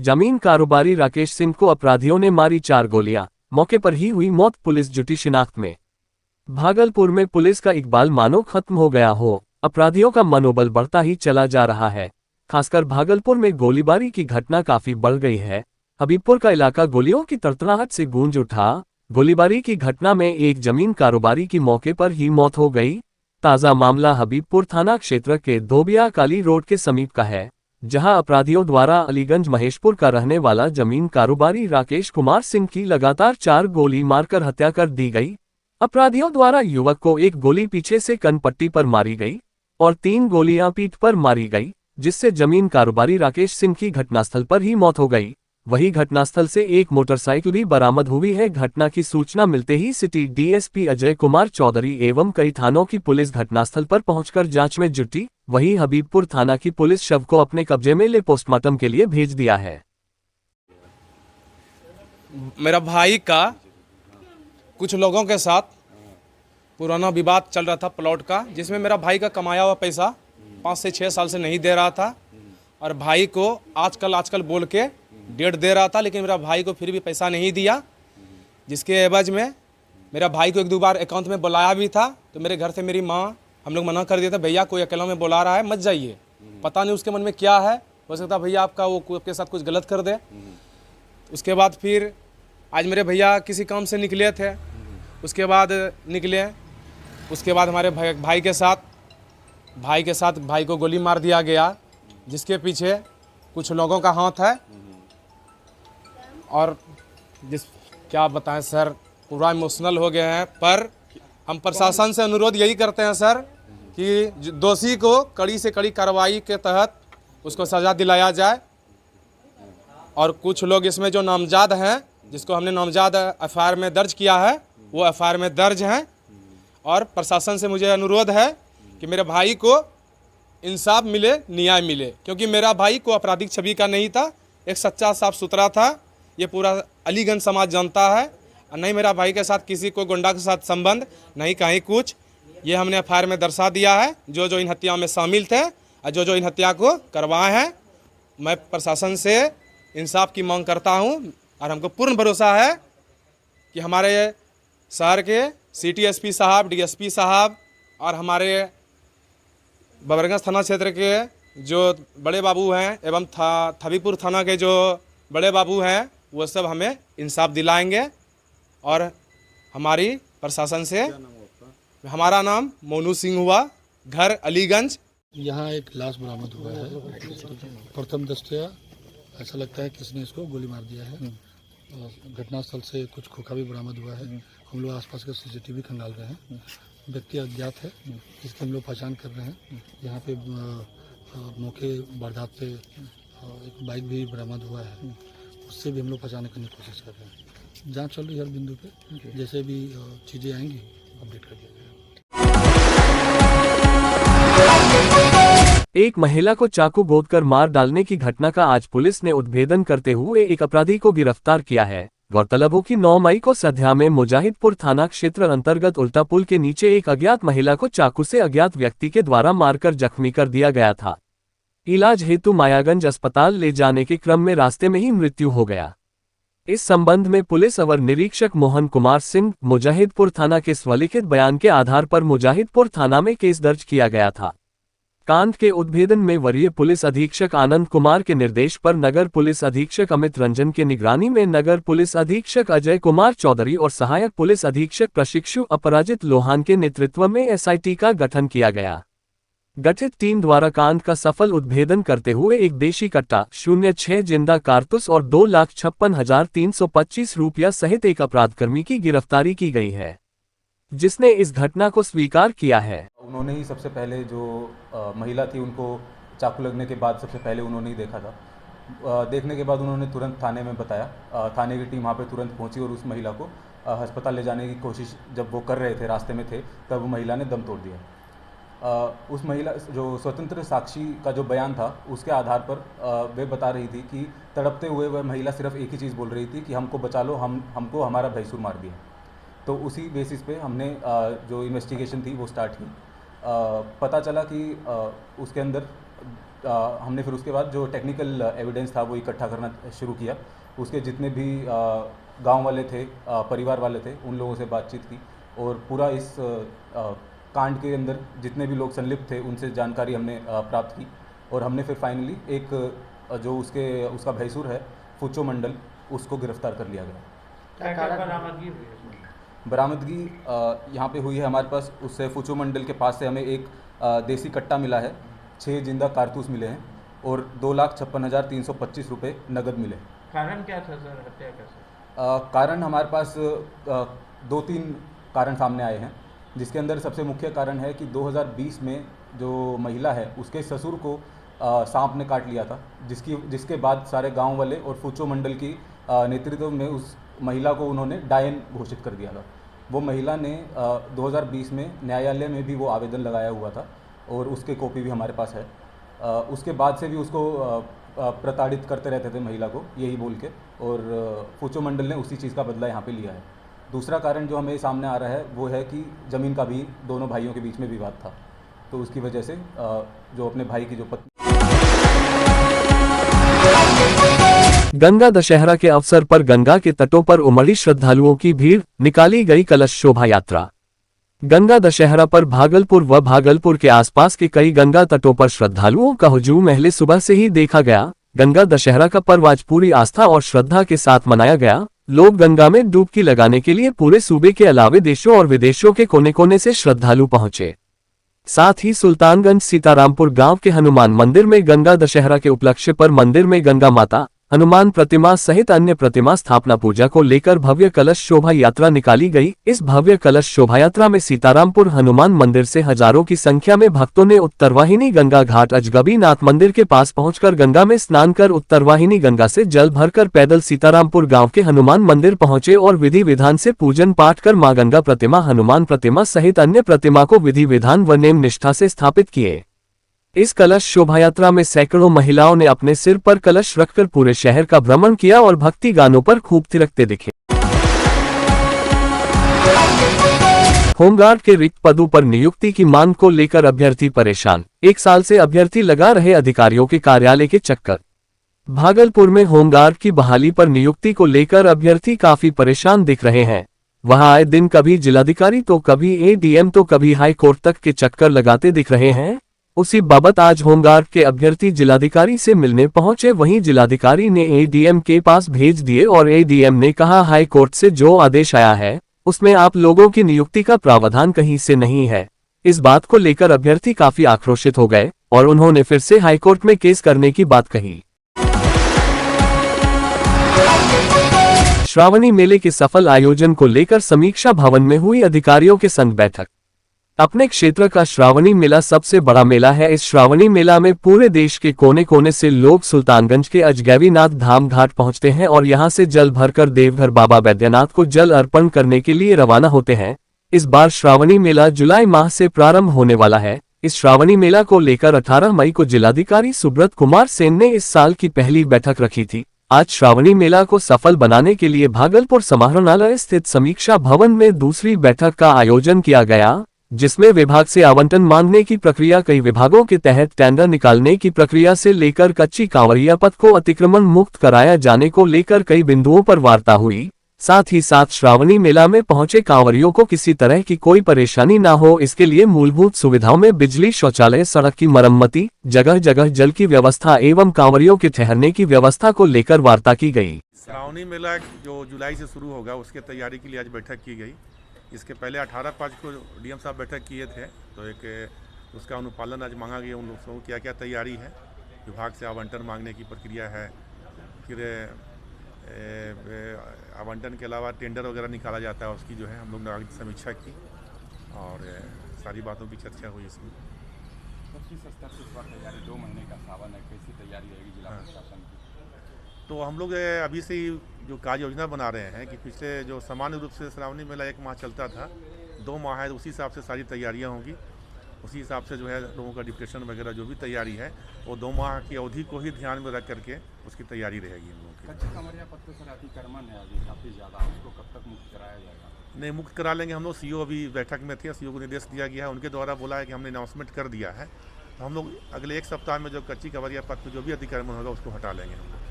जमीन कारोबारी राकेश सिंह को अपराधियों ने मारी 4 गोलियां, मौके पर ही हुई मौत, पुलिस जुटी शिनाख्त में। भागलपुर में पुलिस का इकबाल मानो खत्म हो गया हो, अपराधियों का मनोबल बढ़ता ही चला जा रहा है। खासकर भागलपुर में गोलीबारी की घटना काफी बढ़ गई है। हबीबपुर का इलाका गोलियों की तड़तड़ाहट से गूंज उठा। गोलीबारी की घटना में एक जमीन कारोबारी की मौके पर ही मौत हो गई। ताजा मामला हबीबपुर थाना क्षेत्र के धोबिया काली रोड के समीप का है, जहां अपराधियों द्वारा अलीगंज महेशपुर का रहने वाला जमीन कारोबारी राकेश कुमार सिंह की लगातार 4 गोली मारकर हत्या कर दी गई। अपराधियों द्वारा युवक को एक गोली पीछे से कनपट्टी पर मारी गई और 3 गोलियां पीठ पर मारी गई, जिससे जमीन कारोबारी राकेश सिंह की घटनास्थल पर ही मौत हो गई। वहीं घटनास्थल से एक मोटरसाइकिल भी बरामद हुई है। घटना की सूचना मिलते ही सिटी डीएसपी अजय कुमार चौधरी एवं कई थानों की पुलिस घटनास्थल पर पहुंचकर जांच में जुटी। वहीं हबीबपुर थाना की पुलिस शव को अपने कब्जे में ले पोस्टमार्टम के लिए भेज दिया है। मेरा भाई का कुछ लोगों के साथ पुराना विवाद चल रहा था प्लॉट का, जिसमें मेरा भाई का कमाया हुआ पैसा 5 से 6 साल से नहीं दे रहा था और भाई को आजकल बोल के डेढ़ दे रहा था, लेकिन मेरा भाई को फिर भी पैसा नहीं दिया। जिसके एवज में मेरा भाई को 1-2 बार अकाउंट में बुलाया भी था, तो मेरे घर से मेरी माँ हम लोग मना कर दिया था, भैया कोई अकेला में बुला रहा है मत जाइए, पता नहीं उसके मन में क्या है, हो सकता भैया आपका वो आपके साथ कुछ गलत कर दे। उसके बाद फिर आज मेरे भैया किसी काम से निकले थे, उसके बाद हमारे भाई के साथ भाई को गोली मार दिया गया, जिसके पीछे कुछ लोगों का हाथ है। और क्या बताएं सर, पूरा इमोशनल हो गए हैं। पर हम प्रशासन से अनुरोध यही करते हैं सर कि दोषी को कड़ी से कड़ी कार्रवाई के तहत उसको सज़ा दिलाया जाए। और कुछ लोग इसमें जो नामजद हैं, जिसको हमने नामजद एफआईआर में दर्ज किया है, वो एफआईआर में दर्ज हैं। और प्रशासन से मुझे अनुरोध है कि मेरे भाई को इंसाफ मिले, न्याय मिले, क्योंकि मेरा भाई को आपराधिक छवि का नहीं था, एक सच्चा साफ सुथरा था। ये पूरा अलीगंज समाज जानता है। और नहीं मेरा भाई के साथ किसी को गुंडा के साथ संबंध, नहीं कहीं कुछ। ये हमने एफआईआर में दर्शा दिया है, जो इन हत्याओं में शामिल थे और जो इन हत्या को करवाए हैं। मैं प्रशासन से इंसाफ की मांग करता हूं और हमको पूर्ण भरोसा है कि हमारे शहर के सिटी एसपी साहब, डीएसपी साहब और हमारे बबरगंज थाना क्षेत्र के जो बड़े बाबू हैं एवं हबीबपुर थाना के जो बड़े बाबू हैं, वो सब हमें इंसाफ दिलाएंगे। और हमारी प्रशासन से, हमारा नाम मोनू सिंह हुआ, घर अलीगंज। यहाँ एक लाश बरामद हुआ है। प्रथम दृष्टया ऐसा लगता है किसने इसको गोली मार दिया है। घटनास्थल से कुछ खोखा भी बरामद हुआ है। हम लोग आसपास के सीसीटीवी खंगाल रहे हैं। व्यक्ति अज्ञात है, इसकी हम लोग पहचान कर रहे हैं। यहाँ पे मौके वारदात पे एक बाइक भी बरामद हुआ है, उससे भी हम लोग पहचानने की कोशिश कर रहे हैं। जांच चल रही है हर बिंदु पे, जैसे भी चीज़ें आएंगी अपडेट कर दिया जाएगा। एक महिला को चाकू गोदकर मार डालने की घटना का आज पुलिस ने उद्भेदन करते हुए एक अपराधी को गिरफ्तार किया है। गौरतलब हो कि 9 मई को सध्या में मुजाहिदपुर थाना क्षेत्र अंतर्गत उल्टा पुल के नीचे एक अज्ञात महिला को चाकू से अज्ञात व्यक्ति के द्वारा मारकर जख्मी कर दिया गया था। इलाज हेतु मायागंज अस्पताल ले जाने के क्रम में रास्ते में ही मृत्यु हो गया। इस संबंध में पुलिस अवर निरीक्षक मोहन कुमार सिंह मुजाहिदपुर थाना के स्वलिखित बयान के आधार पर मुजाहिदपुर थाना में केस दर्ज किया गया था। कांड के उद्भेदन में वरीय पुलिस अधीक्षक आनंद कुमार के निर्देश पर नगर पुलिस अधीक्षक अमित रंजन के निगरानी में नगर पुलिस अधीक्षक अजय कुमार चौधरी और सहायक पुलिस अधीक्षक प्रशिक्षु अपराजित लोहान के नेतृत्व में एसआईटी का गठन किया गया। गठित टीम द्वारा कांड का सफल उद्भेदन करते हुए एक देशी कट्टा 06 जिंदा कारतूस और 2,56,325 रुपया सहित एक अपराधकर्मी की गिरफ्तारी की गई है, जिसने इस घटना को स्वीकार किया है। उन्होंने ही सबसे पहले जो महिला थी, उनको चाकू लगने के बाद सबसे पहले उन्होंने ही देखा था। देखने के बाद उन्होंने तुरंत थाने में बताया। थाने की टीम वहाँ पे तुरंत पहुँची और उस महिला को अस्पताल ले जाने की कोशिश जब वो कर रहे थे, रास्ते में थे, तब वो महिला ने दम तोड़ दिया। उस महिला जो स्वतंत्र साक्षी का जो बयान था, उसके आधार पर वे बता रही थी कि तड़पते हुए वह महिला सिर्फ एक ही चीज़ बोल रही थी कि हमको बचा लो, हमको हमारा भैंसुर मार दिया। तो उसी बेसिस पे हमने जो इन्वेस्टिगेशन थी वो स्टार्ट की। पता चला कि उसके अंदर हमने फिर उसके बाद जो टेक्निकल एविडेंस था वो इकट्ठा करना शुरू किया। उसके जितने भी गांव वाले थे, परिवार वाले थे, उन लोगों से बातचीत की और पूरा इस कांड के अंदर जितने भी लोग संलिप्त थे उनसे जानकारी हमने प्राप्त की और हमने फिर फाइनली एक जो उसका भैंसुर है फुचो मंडल, उसको गिरफ्तार कर लिया गया। क्या बरामदगी हुई है इसमें? बरामदगी यहाँ पे हुई है हमारे पास। उससे फुचो मंडल के पास से हमें एक देसी कट्टा मिला है, 6 जिंदा कारतूस मिले हैं और 2,56,325 रुपये नगद मिले। कारण क्या था सर, हत्या कैसे? कारण हमारे पास 2-3 कारण सामने आए हैं, जिसके अंदर सबसे मुख्य कारण है कि 2020 में जो महिला है उसके ससुर को सांप ने काट लिया था, जिसके बाद सारे गांव वाले और फुचो मंडल की नेतृत्व में उस महिला को उन्होंने डायन घोषित कर दिया था। वो महिला ने 2020 में न्यायालय में भी वो आवेदन लगाया हुआ था और उसके कॉपी भी हमारे पास है। उसके बाद से भी उसको प्रताड़ित करते रहते थे महिला को, यही बोल के, और फुचो मंडल ने उसी चीज़ का बदला यहाँ पे लिया है। दूसरा कारण जो हमें सामने आ रहा है वो है कि ज़मीन का भी दोनों भाइयों के बीच में विवाद था, तो उसकी वजह से जो अपने भाई की जो पत्नी। गंगा दशहरा के अवसर पर गंगा के तटों पर उमड़ी श्रद्धालुओं की भीड़, निकाली गई कलश शोभा यात्रा। गंगा दशहरा पर भागलपुर व भागलपुर के आसपास के कई गंगा तटों पर श्रद्धालुओं का हुजूम पहले सुबह से ही देखा गया। गंगा दशहरा का पर्व आज पूरी आस्था और श्रद्धा के साथ मनाया गया। लोग गंगा में डुबकी लगाने के लिए पूरे सूबे के अलावे देशों और विदेशों के कोने कोने से श्रद्धालु पहुंचे। साथ ही सुल्तानगंज सीतारामपुर गांव के हनुमान मंदिर में गंगा दशहरा के उपलक्ष्य पर मंदिर में गंगा माता, हनुमान प्रतिमा सहित अन्य प्रतिमा स्थापना पूजा को लेकर भव्य कलश शोभा यात्रा निकाली गई। इस भव्य कलश शोभा यात्रा में सीतारामपुर हनुमान मंदिर से हजारों की संख्या में भक्तों ने उत्तरवाहिनी गंगा घाट अजगबी नाथ मंदिर के पास पहुंचकर गंगा में स्नान कर उत्तरवाहिनी गंगा से जल भरकर पैदल सीतारामपुर गांव के हनुमान मंदिर पहुंचे और विधि विधान से पूजन पाठ कर मां गंगा प्रतिमा, हनुमान प्रतिमा सहित अन्य प्रतिमा को विधि विधान व नेम निष्ठा से स्थापित किए। इस कलश शोभायात्रा में सैकड़ों महिलाओं ने अपने सिर पर कलश रखकर पूरे शहर का भ्रमण किया और भक्ति गानों पर खूब थिरकते दिखे। होमगार्ड के रिक्त पदों पर नियुक्ति की मांग को लेकर अभ्यर्थी परेशान, 1 साल से अभ्यर्थी लगा रहे अधिकारियों के कार्यालय के चक्कर। भागलपुर में होमगार्ड की बहाली पर नियुक्ति को लेकर अभ्यर्थी काफी परेशान दिख रहे हैं। वहां आए दिन कभी जिलाधिकारी तो कभी एडीएम तो कभी हाई कोर्ट तक के चक्कर लगाते दिख रहे हैं। उसी बाबत आज होमगार्ड के अभ्यर्थी जिलाधिकारी से मिलने पहुंचे, वहीं जिलाधिकारी ने एडीएम के पास भेज दिए और एडीएम ने कहा हाई कोर्ट से जो आदेश आया है उसमें आप लोगों की नियुक्ति का प्रावधान कहीं से नहीं है। इस बात को लेकर अभ्यर्थी काफी आक्रोशित हो गए और उन्होंने फिर से हाईकोर्ट में केस करने की बात कही। श्रावणी मेले के सफल आयोजन को लेकर समीक्षा भवन में हुई अधिकारियों के संग बैठक। अपने क्षेत्र का श्रावणी मेला सबसे बड़ा मेला है। इस श्रावणी मेला में पूरे देश के कोने कोने से लोग सुल्तानगंज के अजगैवीनाथ धाम घाट पहुंचते हैं और यहां से जल भरकर देवघर बाबा बैद्यनाथ को जल अर्पण करने के लिए रवाना होते हैं। इस बार श्रावणी मेला जुलाई माह से प्रारंभ होने वाला है। इस श्रावणी मेला को लेकर 18 मई को जिलाधिकारी सुब्रत कुमार सेन ने इस साल की पहली बैठक रखी थी। आज श्रावणी मेला को सफल बनाने के लिए भागलपुर समाहरणालय स्थित समीक्षा भवन में दूसरी बैठक का आयोजन किया गया, जिसमें विभाग से आवंटन मांगने की प्रक्रिया, कई विभागों के तहत टेंडर निकालने की प्रक्रिया से लेकर कच्ची कांवरिया पथ को अतिक्रमण मुक्त कराया जाने को लेकर कई बिंदुओं पर वार्ता हुई। साथ ही साथ श्रावणी मेला में पहुंचे कांवरियों को किसी तरह की कोई परेशानी न हो, इसके लिए मूलभूत सुविधाओं में बिजली, शौचालय, सड़क की मरम्मति, जगह जगह जल की व्यवस्था एवं कांवरियों के ठहरने की व्यवस्था को लेकर वार्ता की गई। श्रावणी मेला जो जुलाई से शुरू होगा उसके तैयारी के लिए आज बैठक की गई। इसके पहले 18/5 को डीएम साहब बैठक किए थे, तो एक उसका अनुपालन आज मांगा गया। उन लोगों की क्या क्या तैयारी है, विभाग से आवंटन मांगने की प्रक्रिया है, फिर आवंटन के अलावा टेंडर वगैरह निकाला जाता है, उसकी जो है हम लोग ने समीक्षा की और सारी बातों की चर्चा हुई इसमें। किस स्तर से तैयारी, 2 महीने का सावन है, कैसी तैयारी रहेगी जिला प्रशासन की? तो हम लोग अभी से ही जो कार्य योजना बना रहे हैं कि पिछले जो सामान्य रूप से श्रावणी मेला 1 माह चलता था, 2 माह है, उसी हिसाब से सारी तैयारियां होंगी। उसी हिसाब से जो है लोगों का डिप्रेशन वगैरह जो भी तैयारी है वो 2 माह की अवधि को ही ध्यान में रख करके उसकी तैयारी रहेगी हम लोगों की। कच्चे कांवरिया पथ सर अतिक्रमण है अभी काफ़ी ज़्यादा, उसको कब तक मुक्त कराया जाएगा? नहीं, मुक्त करा लेंगे हम लोग। सीओ अभी बैठक में थे, सीओ को निर्देश दिया गया है, उनके द्वारा बोला है कि हमने अनाउंसमेंट कर दिया है तो हम लोग अगले एक सप्ताह में जो कच्ची कवरिया पथ पे जो भी अतिक्रमण होगा उसको हटा लेंगे हम लोग।